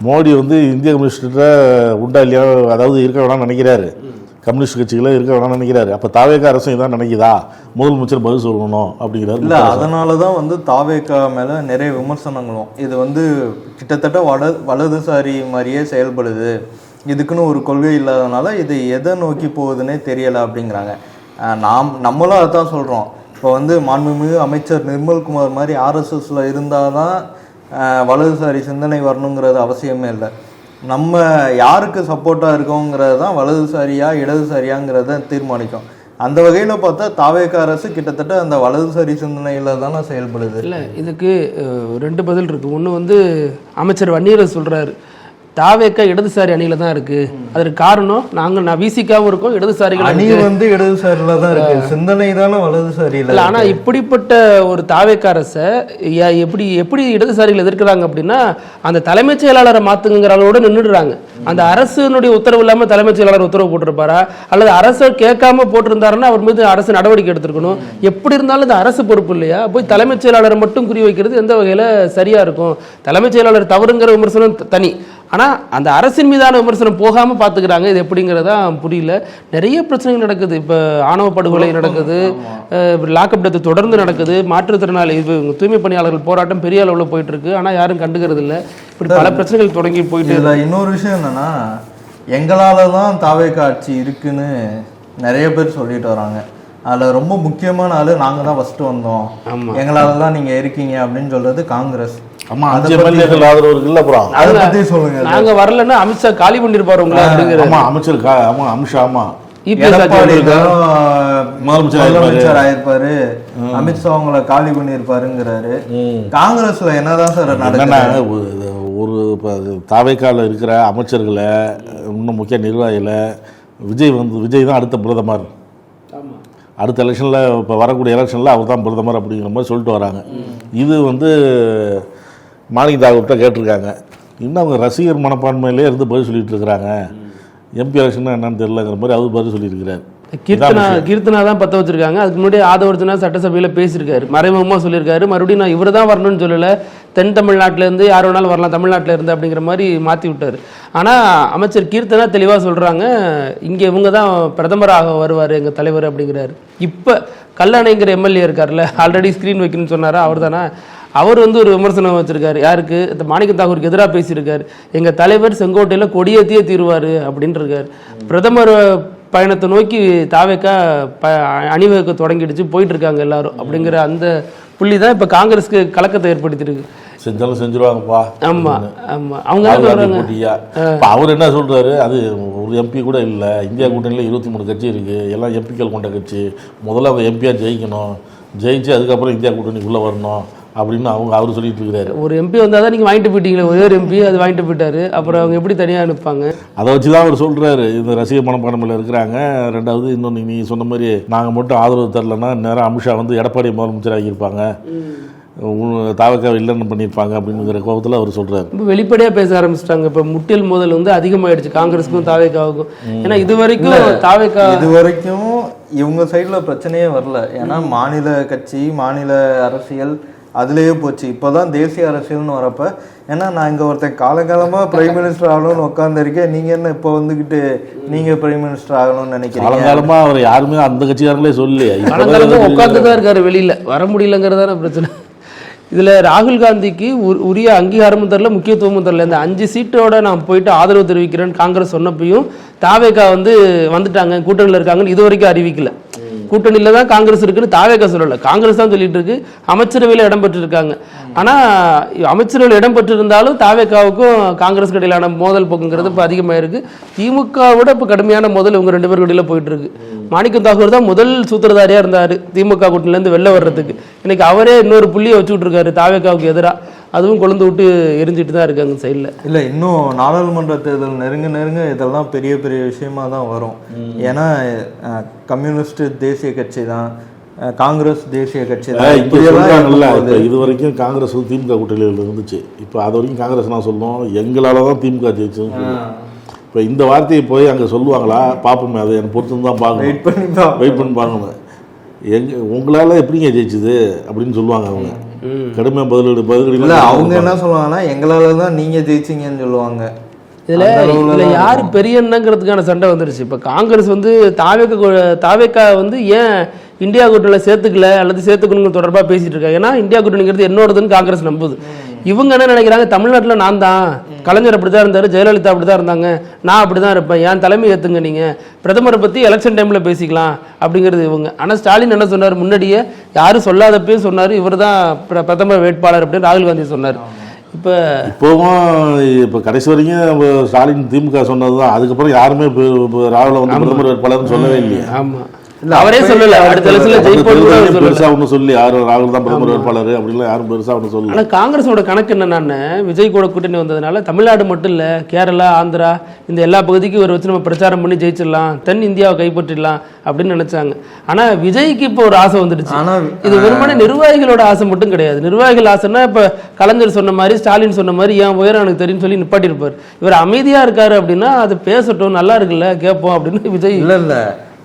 Speaker 5: மோடி வந்து இந்திய கம்யூனிஸ்ட்டை உண்டா இல்லையா, அதாவது இருக்க வேணாம்னு நினைக்கிறாரு, கம்யூனிஸ்ட் கட்சிகளை இருக்க வேணாம்னு நினைக்கிறாரு. அப்போ தாவேகா அரசும் இதான் நினைக்குதா, முதலமைச்சர் பதில் சொல்லணும் அப்படிங்கிறாரு.
Speaker 4: இல்லை, அதனால தான் வந்து தாவேகா மேலே நிறைய விமர்சனங்களும், இது வந்து கிட்டத்தட்ட வலதுசாரி மாதிரியே செயல்படுது, இதுக்குன்னு ஒரு கொள்கை இல்லாதனால இது எதை நோக்கி போகுதுன்னே தெரியலை அப்படிங்கிறாங்க. நம்மளும் அதை தான் சொல்கிறோம். இப்போ வந்து மாண்புமிகு அமைச்சர் நிர்மல்குமார் மாதிரி ஆர்எஸ்எஸில் இருந்தால் தான் வலதுசாரி சிந்தனை வரணுங்கிறது அவசியமே இல்லை. நம்ம யாருக்கு சப்போர்ட்டாக இருக்கோங்கிறது தான் வலதுசாரியா இடதுசாரியாங்கிறத தீர்மானிக்கும். அந்த வகையில் பார்த்தா தாவேகா அரசு கிட்டத்தட்ட அந்த வலதுசாரி சிந்தனையில் தானே செயல்படுது.
Speaker 3: இல்லை, இதுக்கு 2 பதில் இருக்குது. ஒன்று வந்து அமைச்சர் வன்னியர் சொல்கிறாரு, தாவேக்கா இடதுசாரி அணியில தான் இருக்கு. அதற்கு காரணம் நான் விசிகாவும் இருக்கோம், இடதுசாரிகள்
Speaker 4: அணி வந்து இடதுசாரியில தான் இருக்கு, சிந்தனை தானே வலதுசாரி இல்லை.
Speaker 3: ஆனா இப்படிப்பட்ட ஒரு தாவேக்கா அரசை எப்படி இடதுசாரிகள் எதிர்க்கிறாங்க அப்படின்னா, அந்த தலைமைச் செயலாளரை மாத்துங்கிற அளவோட நின்றுடுறாங்க. அந்த அரசுனுடைய உத்தரவு இல்லாம தலைமைச் செயலாளர் உத்தரவு போட்டிருப்பாரா, அல்லது அரசை கேட்காம போட்டிருந்தாருன்னா அவர் மீது அரசு நடவடிக்கை எடுத்திருக்கணும். எப்படி இருந்தாலும் இந்த அரசு பொறுப்பு இல்லையா, போய் தலைமைச் செயலாளரை மட்டும் குறி வைக்கிறது எந்த வகையில சரியா இருக்கும்? தலைமைச் செயலாளர் தவறுங்கிற விமர்சனம் தனி, ஆனால் அந்த அரசின் மீதான விமர்சனம் போகாமல் பார்த்துக்கிறாங்க. இது எப்படிங்கிறதா புரியல. நிறைய பிரச்சனைகள் நடக்குது. இப்போ ஆணவ படுகொலை நடக்குது, லாக்அப் டெத்து தொடர்ந்து நடக்குது, மாற்றுத்திறனாளி தூய்மை பணியாளர்கள் போராட்டம் பெரிய அளவில் போயிட்டு இருக்கு. ஆனால் யாரும் கண்டுக்கிறது இல்லை. இப்படி பல பிரச்சனைகள் தொடங்கி போயிட்டு.
Speaker 4: இதில் இன்னொரு விஷயம் என்னன்னா, எங்களால் தான் தாவேக்கா ஆட்சி இருக்குன்னு நிறைய பேர் சொல்லிட்டு வராங்க. அதில் ரொம்ப முக்கியமான ஆள் நாங்கள் தான் ஃபஸ்ட்டு வந்தோம், எங்களால தான் நீங்கள் இருக்கீங்க அப்படின்னு சொல்றது காங்கிரஸ்.
Speaker 5: ஆமா, 5 எம்எல்ஏக்கள் ஆதரவு இருக்குல்ல. அப்புறம்
Speaker 4: அதை பற்றி சொல்லுங்க.
Speaker 3: நாங்கள் வரலன்னா அமித்ஷா காலி பண்ணிருப்பாரு உங்களை அப்படிங்கிற.
Speaker 5: ஆமா, அமைச்சர் ஆமா, அமித்ஷா. ஆமா,
Speaker 4: முதலமைச்சர் ஆயிருப்பாரு, அமித்ஷா அவங்களை காலி பண்ணிருப்பாருங்கிறாரு. காங்கிரஸ்ல என்னதான் சார் நடக்குது?
Speaker 5: ஒரு தாவேக்கால இருக்கிற அமைச்சர்களை, இன்னும் முக்கிய நிர்வாகிகளை விஜய் தான் அடுத்த பிரதமர், அடுத்த எலெக்ஷனில், இப்போ வரக்கூடிய எலெக்ஷனில் அவர் தான் பிரதமர் அப்படிங்கிற மாதிரி சொல்லிட்டு வராங்க. இது மாணிக் தாகூர்கிட்ட கேட்டிருக்காங்க. இன்னும் அவங்க ரசிகர் மனப்பான்மையிலே இருந்து பதில் சொல்லிட்டு இருக்கிறாங்க. எம்பி எலெக்ஷன் என்னன்னு தெரியலங்கிற மாதிரி அவர் பதில் சொல்லியிருக்கிறார்.
Speaker 3: கீர்த்தனா தான் பற்ற வச்சிருக்காங்க. அதுக்கு முன்னாடி ஆதவர்ஜனா சட்டசபையில் பேசியிருக்காரு, மறைமுகமாக சொல்லியிருக்காரு. மறுபடியும் நான் இவர் தான் வரணும்னு சொல்லலை, தென் தமிழ்நாட்டிலேருந்து யார் வேணாலும் வரலாம், தமிழ்நாட்டில் இருந்து அப்படிங்கிற மாதிரி மாற்றி விட்டார். ஆனால் அமைச்சர் கீர்த்தனா தெளிவாக சொல்கிறாங்க, இங்கே இவங்க தான் பிரதமராக வருவார் எங்கள் தலைவர் அப்படிங்கிறாரு. இப்போ கல்லணைங்கிற எம்எல்ஏ இருக்கார்ல, ஆல்ரெடி ஸ்க்ரீன் வைக்கணும்னு சொன்னாரா, அவர் தானே, அவர் ஒரு விமர்சனம் வச்சிருக்காரு. யாருக்கு? இந்த மாணிக்க தாகூருக்கு எதிராக பேசியிருக்காரு. எங்கள் தலைவர் செங்கோட்டையில் கொடியேற்றியே தீருவார் அப்படின்ட்டு இருக்காரு. பிரதமர் பயணத்தை நோக்கி தாவேக்கா அணிவகுக்க தொடங்கிடுச்சு, போயிட்டு இருக்காங்க எல்லாரும் அப்படிங்கிற அந்த புள்ளி தான் இப்போ காங்கிரஸ்க்கு கலக்கத்தை ஏற்படுத்தியிருக்கு.
Speaker 5: செஞ்சாலும் செஞ்சுருவாங்கப்பா.
Speaker 3: ஆமா ஆமா, அவங்க
Speaker 5: அவர் என்ன சொல்றாரு, அது ஒரு எம்பி கூட இல்லை, இந்தியா கூட்டணியில் 23 கட்சி இருக்கு, எல்லாம் எம்பிக்கள் கொண்ட கட்சி, முதல்ல அவங்க எம்பியா ஜெயிக்கணும், ஜெயிச்சு அதுக்கப்புறம் இந்தியா கூட்டணிக்குள்ளே வரணும் அப்படின்னு அவர் சொல்லிட்டு இருக்கிறாரு.
Speaker 3: ஒரு எம்பி வந்தால் தான் நீங்கள் வாங்கிட்டு போயிட்டீங்களே, ஒரே ஒரு எம்பி அது வாங்கிட்டு போயிட்டாரு, அப்புறம் அவங்க எப்படி தனியாக அனுப்பாங்க? அதை
Speaker 5: வச்சு தான் அவர் சொல்கிறாரு, இந்த ரசிக மனப்பான்மையில் இருக்கிறாங்க. ரெண்டாவது இன்னொன்று, நீ சொன்ன மாதிரி நாங்கள் மட்டும் ஆதரவு தரலன்னா நேரம் அமித்ஷா எடப்பாடி முதலமைச்சர் ஆகியிருப்பாங்க, தாவக்கா இல்லைன்னு பண்ணியிருப்பாங்க அப்படிங்கிற கோபத்தில் அவர் சொல்கிறார்.
Speaker 3: இப்போ வெளிப்படையாக பேச ஆரம்பிச்சிட்டாங்க. இப்போ முட்டில் மோதல் அதிகமாகிடுச்சு காங்கிரஸுக்கும் தாவேக்காவுக்கும். ஏன்னா இது வரைக்கும்
Speaker 4: இவங்க சைடில் பிரச்சனையே வரல. ஏன்னா மாநில கட்சி, மாநில அரசியல் அதுலேயே போச்சு. இப்போதான் தேசிய அரசியல்னு வரப்ப, ஏன்னா நான் இங்கே ஒருத்தன் காலகாலமாக பிரைம் மினிஸ்டர் ஆகணும்னு உட்காந்துருக்கேன், நீங்கள் என்ன இப்போ நீங்கள் பிரைம் மினிஸ்டர் ஆகணும்னு நினைக்கிறீங்க?
Speaker 5: காலகாலமாக அவர் யாருமே அந்த கட்சிக்காரங்களே சொல்லி
Speaker 3: உட்காந்து தான் இருக்காரு, வெளியில் வர முடியலங்கிறதான பிரச்சனை. இதில் ராகுல் காந்திக்கு உரிய அங்கீகாரமும் தரல, முக்கியத்துவமும் தரல. இந்த 5 சீட்டோட நான் போயிட்டு ஆதரவு தெரிவிக்கிறேன்னு காங்கிரஸ் சொன்னப்பையும் தாவேக்கா வந்துட்டாங்க, கூட்டணியில் இருக்காங்கன்னு இது வரைக்கும் அறிவிக்கல. கூட்டணியில் தான் காங்கிரஸ் இருக்குன்னு தாவேக்கா சொல்லலை, காங்கிரஸ் தான் சொல்லிட்டு இருக்கு. அமைச்சரவையில் இடம்பெற்று இருக்காங்க. ஆனால் அமைச்சரவையில் இடம்பெற்றிருந்தாலும் தாவேக்காவுக்கும் காங்கிரஸ் இடையிலான மோதல் போக்குங்கிறது இப்போ அதிகமாக இருக்கு. திமுகவோட இப்போ கடுமையான மோதல் இவங்க 2 பேருக்கு இடையில போயிட்டு இருக்கு. மாணிக்கம் தாகூர் தான் முதல் சூத்திரதாரியாக இருந்தார் திமுக கூட்டணிலேருந்து வெளில வர்றதுக்கு. இன்னைக்கு அவரே இன்னொரு புள்ளியை வச்சுக்கிட்டு இருக்காரு தாவேக்காவுக்கு எதிராக. அதுவும் கொழுந்து விட்டு எரிஞ்சிட்டு தான் இருக்காங்க சைடில்.
Speaker 4: இல்லை, இன்னும் நாடாளுமன்ற தேர்தல் நெருங்க இதெல்லாம் பெரிய பெரிய விஷயமா தான் வரும். ஏன்னா கம்யூனிஸ்ட் தேசிய கட்சி தான், காங்கிரஸ் தேசிய கட்சி தான்.
Speaker 5: இப்போ இது வரைக்கும் காங்கிரஸ் திமுக கூட்டணியில் இருந்துச்சு. இப்போ அது வரைக்கும் காங்கிரஸ் நான் சொல்லுவோம், எங்களால் தான் திமுக ஜெயிச்சுன்னு. இப்போ இந்த வார்த்தையை போய் அங்கே சொல்லுவாங்களா பார்ப்போமே, அதை எனக்கு பொறுத்து தான் பார்க்கணும், வெயிட் பண்ணி பார்க்கணும். உங்களால் எப்படிங்க ஜெயிச்சுது அப்படின்னு சொல்லுவாங்க அவங்க. கடுமையாக பதில்
Speaker 4: அவங்க என்ன சொல்லுவாங்கன்னா, எங்களால தான் நீங்கள் ஜெயிச்சிங்கன்னு சொல்லுவாங்க.
Speaker 3: இதில் யார் பெரிய என்னங்கிறதுக்கான சண்டை வந்துருச்சு. இப்போ காங்கிரஸ் தாவேக்கா ஏன் இந்தியா கூட்டணியில் சேர்த்துக்கல அல்லது சேர்த்துக்கணுங்க தொடர்பாக பேசிட்டு இருக்காங்க. ஏன்னா இந்தியா கூட்டணிங்கிறது என்னோடதுன்னு காங்கிரஸ் நம்புது. இவங்க என்ன நினைக்கிறாங்க, தமிழ்நாட்டில் நான் தான், கலைஞர் அப்படி தான் இருந்தார், ஜெயலலிதா அப்படி தான் இருந்தாங்க, நான் அப்படி தான் இருப்பேன், என் தலைமை ஏற்றுங்க, நீங்கள் பிரதமரை பற்றி எலெக்ஷன் டைமில் பேசிக்கலாம் அப்படிங்கிறது இவங்க. ஆனால் ஸ்டாலின் என்ன சொன்னார், முன்னாடியே யாரும் சொல்லாதப்பே சொன்னார், இவர் தான் பிரதமர் வேட்பாளர் அப்படின்னு ராகுல் காந்தி சொன்னார்.
Speaker 5: இப்போ கடைசி வரைக்கும் ஸ்டாலின் திமுக சொன்னது தான். அதுக்கப்புறம் யாருமே ராகுல பிரதமர் வேட்பாளர்னு சொல்லவே இல்லையா?
Speaker 3: ஆமாம், அவரே சொல்லல.
Speaker 5: பெருசா ஒன்றும் சொல்லி யாரும் ராகுல் தான் பிரதமர் வேட்பாளர் அப்படின்லாம் யாரும் பெருசா ஒன்றும் சொல்லல.
Speaker 3: ஆனால் காங்கிரஸோட கணக்கு என்னன்னா, விஜய் கூட கூட்டணி வந்ததுனால தமிழ்நாடு மட்டும் இல்லை, கேரளா, ஆந்திரா இந்த எல்லா பகுதிக்கும் ஒரு வச்சு நம்ம பிரச்சாரம் பண்ணி ஜெயிச்சிடலாம், தென் இந்தியாவை கைப்பற்றிடலாம் அப்படின்னு நினைச்சாங்க. ஆனால் விஜய்க்கு இப்போ ஒரு ஆசை வந்துடுச்சு. இது வெறுமனே நிர்வாகிகளோட ஆசை மட்டும் கிடையாது. நிர்வாகிகள் ஆசைன்னா இப்போ கலைஞர் சொன்ன மாதிரி, ஸ்டாலின் சொன்ன மாதிரி என் உயரம் எனக்கு தெரியும் சொல்லி நிப்பாட்டியிருப்பார். இவர் அமைதியா இருக்காரு அப்படின்னா அது பேசட்டும், நல்லா இருக்குல்ல, கேட்போம் அப்படின்னு விஜய்.
Speaker 4: இல்லை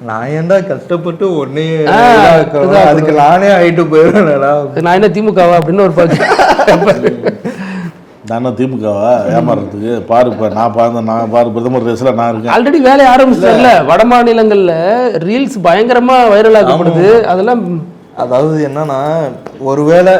Speaker 4: நான் ஏன்டா கஷ்டப்பட்டு ஒன்னே அதுக்கு நானே ஆயிட்டு போயிடுவேன், நான் என்ன
Speaker 3: திமுகவா அப்படின்னு ஒரு
Speaker 5: தானே திமுகவா ஏமாறுறதுக்கு? பாரு இப்போ நான் பாரு பிரதமர் ரேஸில் நான் இருக்கேன்.
Speaker 3: ஆல்ரெடி வேலையை ஆரம்பிச்சிட்டார்ல. வட மாநிலங்களில் ரீல்ஸ் பயங்கரமாக வைரல் ஆக்கப்படுது. அதெல்லாம்
Speaker 4: அதாவது என்னன்னா, ஒருவேளை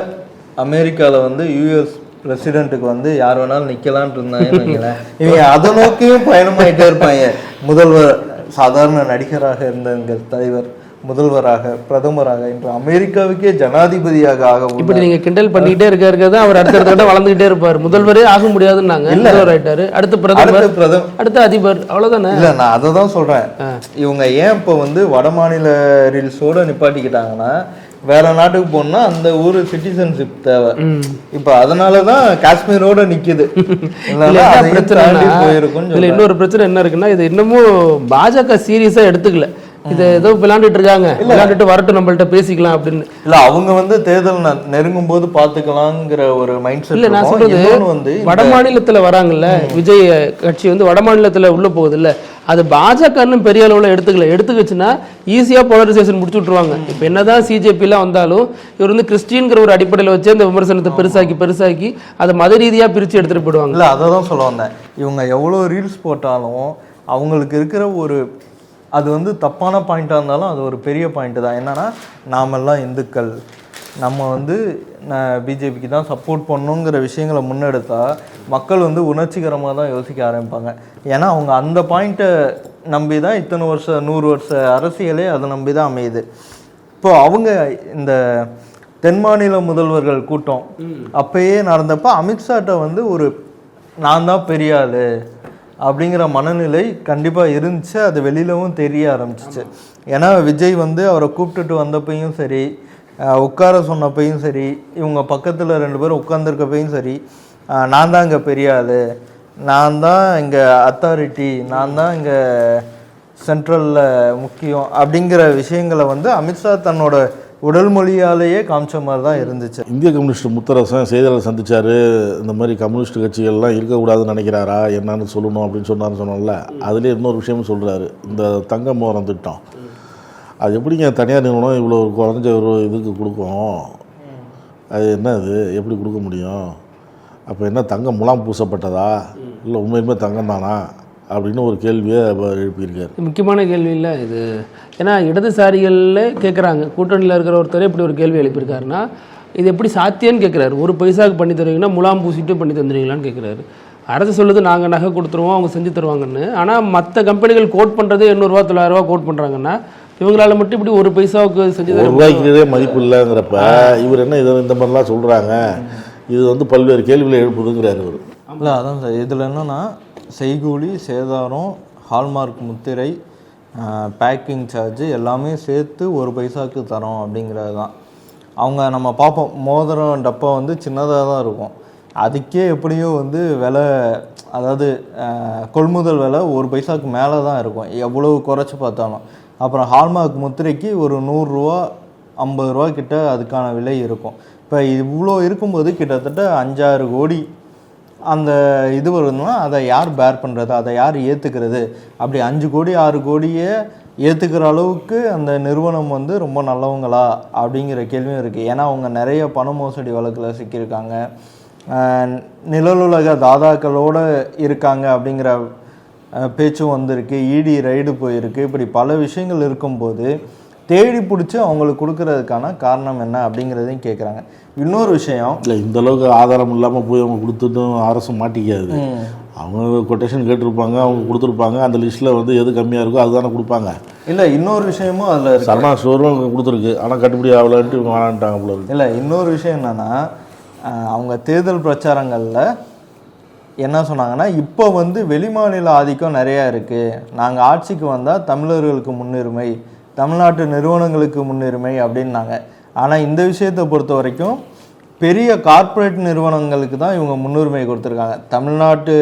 Speaker 4: அமெரிக்காவில் வந்து யூஎஸ் பிரசிடென்ட்டுக்கு வந்து யார் வேணாலும் நிற்கலான்ட்டு இருந்தாங்க. இவங்க அதை நோக்கியும் பயணமாயிட்டே இருப்பாங்க. முதல்வர் சாதாரண நடிகராக இருந்த எங்கள் தலைவர் முதல்வராக பிரதமராக இன்று அமெரிக்காவுக்கே ஜனாதிபதியாக ஆக.
Speaker 3: இப்படி நீங்க கிண்டல் பண்ணிக்கிட்டே இருக்கிறது அவர் அடுத்த வளர்ந்துகிட்டே இருப்பார். முதல்வரே ஆக முடியாதுன்னாங்க, முதல்வர் ஆயிட்டாரு. அடுத்து பிரதமர், அடுத்து அதிபர், அவ்வளவுதானே?
Speaker 4: இல்ல, நான் அதை தான் சொல்றேன். இவங்க ஏன் இப்போ வந்து வட மாநில ரீல்ஸோட நிப்பாட்டிக்கிட்டாங்கன்னா, வேற நாட்டுக்கு போனா அந்த ஊரு சிட்டிசன்ஷிப் தேவை. இப்ப அதனாலதான் காஷ்மீரோட நிக்குது.
Speaker 3: இன்னொரு பிரச்சனை என்ன இருக்குன்னா, இது இன்னமும் பாஜக சீரியஸா எடுத்துக்கல. இதை ஏதோ விளையாண்டுட்டு இருக்காங்க, விளையாண்டுட்டு வரட்டும் நம்மள்ட்ட பேசிக்கலாம் அப்படின்னு.
Speaker 4: இல்ல, அவங்க வந்து தேர்தல் நெருங்கும் போது பாத்துக்கலாங்கிற ஒரு மைண்ட் செட்.
Speaker 3: இல்ல, நான் சொல்றது வந்து வட மாநிலத்துல வராங்கல்ல, விஜய் கட்சி வந்து வட மாநிலத்துல உள்ள போகுது இல்ல, அது பாஜக பெரிய அளவுல எடுத்துக்கிச்சுன்னா ஈஸியா போலரைசேஷன் முடிச்சு விட்டுருவாங்க. இப்ப என்னதான் சிஜேபி எல்லாம் வந்தாலும் இவர் வந்து கிறிஸ்டியன்கிற ஒரு அடிப்படையில வச்சு அந்த விமர்சனத்தை பெருசாக்கி அதை மத ரீதியா பிரிச்சு எடுத்துட்டு போயிடுவாங்க.
Speaker 4: இல்ல, அதை தான் சொல்ல வந்தேன். இவங்க எவ்வளவு ரீல்ஸ் போட்டாலும் அவங்களுக்கு இருக்கிற ஒரு அது வந்து தப்பான பாயிண்ட்டாக இருந்தாலும் அது ஒரு பெரிய பாயிண்ட்டு தான். என்னன்னா, நாமெல்லாம் இந்துக்கள், நம்ம வந்து பிஜேபிக்கு தான் சப்போர்ட் பண்ணணுங்கிற விஷயங்களை முன்னெடுத்தால் மக்கள் வந்து உணர்ச்சிகரமாக தான் யோசிக்க ஆரம்பிப்பாங்க. ஏன்னா அவங்க அந்த பாயிண்ட்டை நம்பி தான் இத்தனை வருஷம் 100 வருஷ அரசியலே அதை நம்பி தான் அமையுது. இப்போது அவங்க இந்த தென் மாநில முதல்வர்கள் கூட்டம் அப்பயே நடந்தப்போ அமித்ஷாட்ட வந்து ஒரு நான் தான் பெரிய ஆள் அப்படிங்கிற மனநிலை கண்டிப்பாக இருந்துச்சு. அது வெளியிலவும் தெரிய ஆரம்பிச்சிச்சு. ஏன்னா விஜய் வந்து அவரை கூப்பிட்டுட்டு வந்தப்பையும் சரி, உட்கார சொன்னப்பையும் சரி, இவங்க பக்கத்தில் 2 பேரும் உட்காந்துருக்கப்பையும் சரி, நான் தான் இங்கே பெரிய ஆள், நான் தான் இங்கே அத்தாரிட்டி, நான் தான் இங்கே சென்ட்ரலில் முக்கியம் அப்படிங்கிற விஷயங்களை வந்து அமித்ஷா தன்னோட உடல் மொழியாலேயே காமிச்ச மாதிரி தான் இருந்துச்சு.
Speaker 5: இந்திய கம்யூனிஸ்ட் முத்தரசன் செய்தியாளர் சந்திச்சார். இந்த மாதிரி கம்யூனிஸ்ட் கட்சிகள்லாம் இருக்கக்கூடாதுன்னு நினைக்கிறாரா என்னன்னு சொல்லணும் அப்படின்னு சொன்னோம்ல. அதுலேயே இன்னொரு விஷயமும் சொல்கிறாரு, இந்த தங்க மோதிரம் திட்டம் அது எப்படிங்க தனியார் நிறுவனம் இவ்வளோ குறைஞ்ச ஒரு இதுக்கு கொடுக்கும், அது என்ன அது எப்படி கொடுக்க முடியும்? அப்போ என்ன தங்கம் முலாம் பூசப்பட்டதா இல்லை உண்மையுமே தங்கம் தானா அப்படின்னு ஒரு கேள்வியை எழுப்பியிருக்காரு.
Speaker 3: முக்கியமான கேள்வி இல்லை இது. ஏன்னா இடதுசாரிகளில் கேட்குறாங்க, கூட்டணியில் இருக்கிற ஒருத்தர் இப்படி ஒரு கேள்வி எழுப்பியிருக்காருன்னா இது எப்படி சாத்தியன்னு கேட்குறாரு. 1 பைசாவுக்கு பண்ணி தருவீங்கன்னா முலாம் பூசிட்டு பண்ணி தந்துடுவீங்களான்னு கேட்குறாரு. அரசு சொல்லுது நாங்கள் நகை கொடுத்துருவோம், அவங்க செஞ்சு தருவாங்கன்னு. ஆனால் மற்ற கம்பெனிகள் கோட் பண்ணுறது 800 ரூபா 900 ரூபா கோட் பண்ணுறாங்கன்னா இவங்களால மட்டும் இப்படி 1 பைசாவுக்கு செஞ்சு தர
Speaker 5: ரூபாய்க்கு மதிப்பு இல்லைங்கிறப்ப இவர் என்ன இந்த மாதிரிலாம் சொல்கிறாங்க. இது வந்து பல்வேறு கேள்விகளை எழுப்புதுங்கிறாரு இவர்.
Speaker 4: இல்லை, அதான் சார். இதில் என்னென்னா செய்கூலி, சேதாரம், ஹால்மார்க் முத்திரை, பேக்கிங் சார்ஜு எல்லாமே சேர்த்து 1 பைசாவுக்கு தரோம் அப்படிங்கிறது தான். அவங்க நம்ம பார்ப்போம், மோதிரம் டப்பா வந்து சின்னதாக தான் இருக்கும், அதுக்கே எப்படியும் வந்து விலை, அதாவது கொள்முதல் விலை 1 பைசாவுக்கு மேலே தான் இருக்கும் எவ்வளோ குறைச்சி பார்த்தாலும். அப்புறம் ஹால்மார்க் முத்திரைக்கு ஒரு 100 ரூபா 50 ரூபா கிட்ட அதுக்கான விலை இருக்கும். இப்போ இவ்வளோ இருக்கும்போது கிட்டத்தட்ட 5-6 கோடி அந்த இது வருதுன்னா அதை யார் பேர் பண்ணுறது, அதை யார் ஏற்றுக்கிறது? அப்படி 5 கோடி 6 கோடியே ஏற்றுக்கிற அளவுக்கு அந்த நிறுவனம் வந்து ரொம்ப நல்லவங்களா அப்படிங்கிற கேள்வியும் இருக்குது. ஏன்னா அவங்க நிறைய பண மோசடி வழக்கில் சிக்கியிருக்காங்க, நிழலுலக தாதாக்களோடு இருக்காங்க அப்படிங்கிற பேச்சும் வந்திருக்கு, இடி ரைடு போயிருக்கு. இப்படி பல விஷயங்கள் இருக்கும்போது தேடி பிடிச்சி அவங்களுக்கு கொடுக்கறதுக்கான காரணம் என்ன அப்படிங்கிறதையும் கேட்குறாங்க. இன்னொரு விஷயம்,
Speaker 5: இல்லை இந்த அளவுக்கு ஆதாரம் இல்லாமல் போய் அவங்க கொடுத்துட்டும் அரசு மாட்டிக்காது. அவங்க கொட்டேஷன் கேட்டிருப்பாங்க, அவங்க கொடுத்துருப்பாங்க, அந்த லிஸ்ட்டில் வந்து எது கம்மியாக இருக்கோ அதுதானே கொடுப்பாங்க.
Speaker 4: இல்லை, இன்னொரு விஷயமும் அதில்
Speaker 5: சரணா ஸ்டோரும் கொடுத்துருக்கு, ஆனால் கட்டுப்படி ஆகலன்ட்டு இவங்க வேணான்ட்டாங்க போல இருக்கு.
Speaker 4: இல்லை, இன்னொரு விஷயம் என்னென்னா, அவங்க தேர்தல் பிரச்சாரங்களில் என்ன சொன்னாங்கன்னா, இப்போ வந்து வெளிமாநில ஆதிக்கம் நிறையா இருக்குது, நாங்கள் ஆட்சிக்கு வந்தால் தமிழர்களுக்கு முன்னுரிமை, தமிழ்நாட்டு நிறுவனங்களுக்கு முன்னுரிமை அப்படின்னாங்க. ஆனால் இந்த விஷயத்தை பொறுத்த வரைக்கும் பெரிய கார்ப்பரேட் நிறுவனங்களுக்கு தான் இவங்க முன்னுரிமை கொடுத்துருக்காங்க. தமிழ்நாட்டு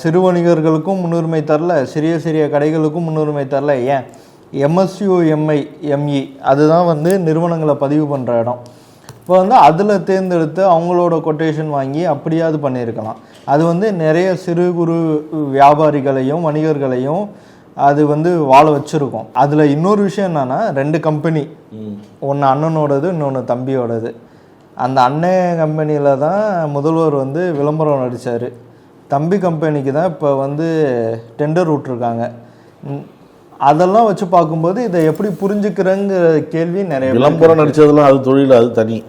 Speaker 4: சிறு வணிகர்களுக்கும் முன்னுரிமை தரல, சிறிய சிறிய கடைகளுக்கும் முன்னுரிமை தரல. ஏன் MSUMI ME அதுதான் வந்து நிறுவனங்களை பதிவு பண்ணுற இடம். இப்போ வந்து அதில் தேர்ந்தெடுத்து அவங்களோட கொட்டேஷன் வாங்கி அப்படியாவது பண்ணியிருக்கலாம். அது வந்து நிறைய சிறு குறு வியாபாரிகளையும் வணிகர்களையும் அது வந்து வாழ வச்சுருக்கோம். அதில் இன்னொரு விஷயம் என்னென்னா, 2 கம்பெனி, ஒன்று அண்ணனோடது இன்னொன்று தம்பியோடது. அந்த அண்ணன் கம்பெனியில் தான் முதல்வர் வந்து விளம்பரம் நடித்தார். தம்பி கம்பெனிக்கு தான் இப்போ வந்து டெண்டர் விட்ருக்காங்க. அதெல்லாம் வச்சு பார்க்கும்போது இதை எப்படி புரிஞ்சுக்கிறேங்கிற கேள்வி நிறைய.
Speaker 5: விளம்பரம் நடித்ததெல்லாம் அது தொழில், அது தனி,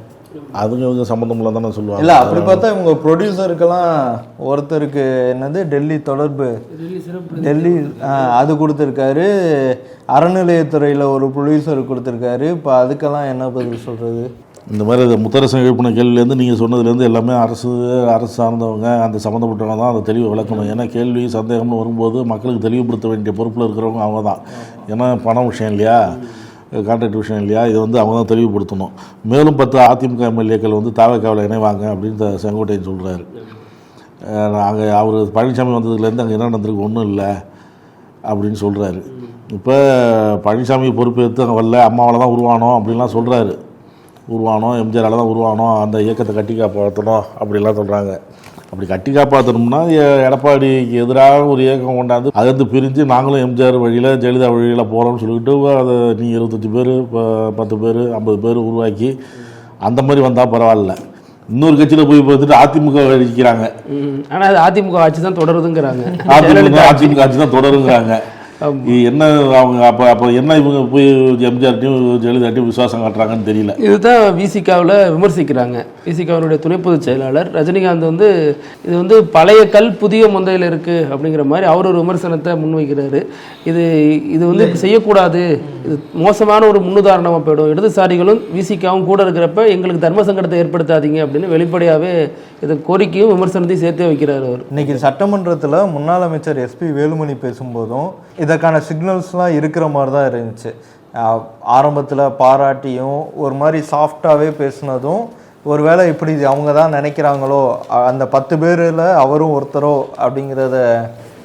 Speaker 5: அதுங்க இவங்க சம்மந்தம் இல்லை தானே சொல்லுவாங்க.
Speaker 4: இல்லை அப்படி பார்த்தா இவங்க ப்ரொடியூசருக்கெல்லாம் ஒருத்தருக்கு என்னது டெல்லி தொடர்பு, டெல்லி அது கொடுத்துருக்காரு. அறநிலையத்துறையில் ஒரு ப்ரொடியூசர் கொடுத்துருக்காரு. இப்போ அதுக்கெல்லாம் என்ன பதில் சொல்கிறது?
Speaker 5: இந்த மாதிரி முத்தரசன் எழுப்பின கேள்வியிலேருந்து நீங்கள் சொன்னதுலேருந்து எல்லாமே அரசு சார்ந்தவங்க, அந்த சம்மந்தப்பட்டவங்க தான் அதை தெளிவு விளக்கணும். ஏன்னா கேள்வி சந்தேகம்னு வரும்போது மக்களுக்கு தெளிவுபடுத்த வேண்டிய பொறுப்பில் இருக்கிறவங்க அவங்க தான். ஏன்னா பணம் விஷயம் இல்லையா, கான்ட்ராக்ட் விஷயம் இல்லையா, இதை வந்து அவங்க தான் தெளிவுபடுத்தணும். மேலும் 10 அதிமுக எம்எல்ஏக்கள் வந்து தாவேக்காவில் இணைவாங்க அப்படின்னு செங்கோட்டையன் சொல்கிறாரு. நாங்கள் அவர் பழனிசாமி வந்ததுலேருந்து அங்கே என்ன நடந்திருக்கு ஒன்றும் இல்லை அப்படின்னு சொல்கிறாரு. இப்போ பழனிசாமி பொறுப்பேற்று அங்கே வரல, அம்மாவால் தான் உருவானோம் அப்படின்லாம் சொல்கிறாரு. உருவானோம், எம்ஜிஆரால் தான் உருவானோம், அந்த இயக்கத்தை கட்டி காப்பாற்றணும் அப்படிலாம் சொல்கிறாங்க. அப்படி கட்டி காப்பாற்றணும்னா எடப்பாடிக்கு எதிராக ஒரு இயக்கம் கொண்டாந்து அதுலேருந்து பிரிஞ்சு நாங்களும் எம்ஜிஆர் வழியில் ஜெயலலிதா வழியில் போகிறோம்னு சொல்லிட்டு அதை நீ 25 பேர் 10 பேர் 50 பேர் உருவாக்கி அந்த மாதிரி வந்தால் பரவாயில்ல. இன்னொரு கட்சியில் போய் பார்த்துட்டு அதிமுக அடிக்கிறாங்க.
Speaker 3: ஆனால் அது அதிமுக ஆட்சி தான் தொடருதுங்கிறாங்க.
Speaker 5: அதிமுக ஆட்சி தான் தொடருங்கிறாங்க. என்ன அவங்க அப்போ என்ன இவங்க போய் எம்ஜிஆர்ட்டையும் ஜெயலலிதாட்டையும் விசுவாசம் காட்டுறாங்கன்னு தெரியல.
Speaker 3: இதுதான் விசிகாவில் விமர்சிக்கிறாங்க. விசிகாவினுடைய துணை பொதுச் செயலாளர் ரஜினிகாந்த் வந்து இது வந்து பழைய கல் புதிய முந்தையில் இருக்குது அப்படிங்கிற மாதிரி அவர் ஒரு விமர்சனத்தை முன்வைக்கிறாரு. இது வந்து செய்யக்கூடாது, இது மோசமான ஒரு முன்னுதாரணமாக போயிடும். இடதுசாரிகளும் விசிகாவும் கூட இருக்கிறப்ப எங்களுக்கு தர்ம சங்கடத்தை ஏற்படுத்தாதீங்க அப்படின்னு வெளிப்படையாகவே இது கோரிக்கையும் விமர்சனத்தையும் சேர்த்தே வைக்கிறார் அவர்.
Speaker 4: இன்னைக்கு சட்டமன்றத்தில் முன்னாள் அமைச்சர் எஸ்பி வேலுமணி பேசும்போதும் இதற்கான சிக்னல்ஸ்லாம் இருக்கிற மாதிரி தான் இருந்துச்சு. ஆரம்பத்தில் பாராட்டியும் ஒரு மாதிரி சாஃப்டாகவே பேசுனதும், ஒருவேளை இப்படி அவங்க தான் நினைக்கிறாங்களோ, அந்த 10 பேரில் அவரும் ஒருத்தரோ அப்படிங்கிறத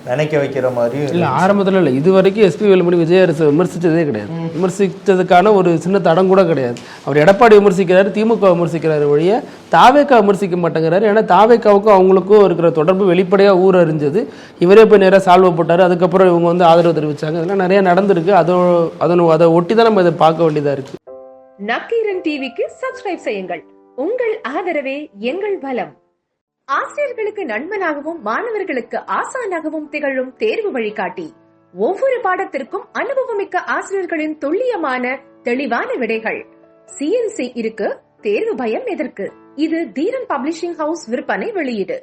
Speaker 4: நினைக்க வைக்கிற மாதிரி
Speaker 3: இல்லை. ஆரம்பத்தில் இல்லை, இது வரைக்கும் எஸ்பி வேலுமணி விஜய் அரசு விமர்சித்ததே கிடையாது. விமர்சித்ததுக்கான ஒரு சின்ன தடம் கூட கிடையாது. அவர் எடப்பாடி விமர்சிக்கிறாரு, திமுக விமர்சிக்கிறாரு ஒழிய தாவேக்கா விமர்சிக்க மாட்டேங்கிறாரு. ஏன்னா தாவேக்காவுக்கும் அவங்களுக்கும் இருக்கிற தொடர்பு வெளிப்படையாக ஊர் அறிஞ்சது. இவரே போய் நேராக சால்வ் போட்டார். அதுக்கப்புறம் இவங்க வந்து ஆதரவு தெரிவித்தாங்க. அதெல்லாம் நிறைய நடந்திருக்கு. அதை ஒட்டி தான் நம்ம இதை பார்க்க வேண்டியதாக இருக்குது.
Speaker 6: நக்கீரன் டிவிக்கு சப்ஸ்கிரைப் செய்யுங்கள். உங்கள் ஆதரவே எங்கள் பலம். ஆசிரியர்களுக்கு நண்பனாகவும் மாணவர்களுக்கு ஆசானாகவும் திகழும் தேர்வு வழிகாட்டி. ஒவ்வொரு பாடத்திற்கும் அனுபவமிக்க ஆசிரியர்களின் துல்லியமான தெளிவான விடைகள். CNC இருக்கு, தேர்வு பயம் எதற்கு? இது தீரன் பப்ளிஷிங் ஹவுஸ் விற்பனை வெளியீடு.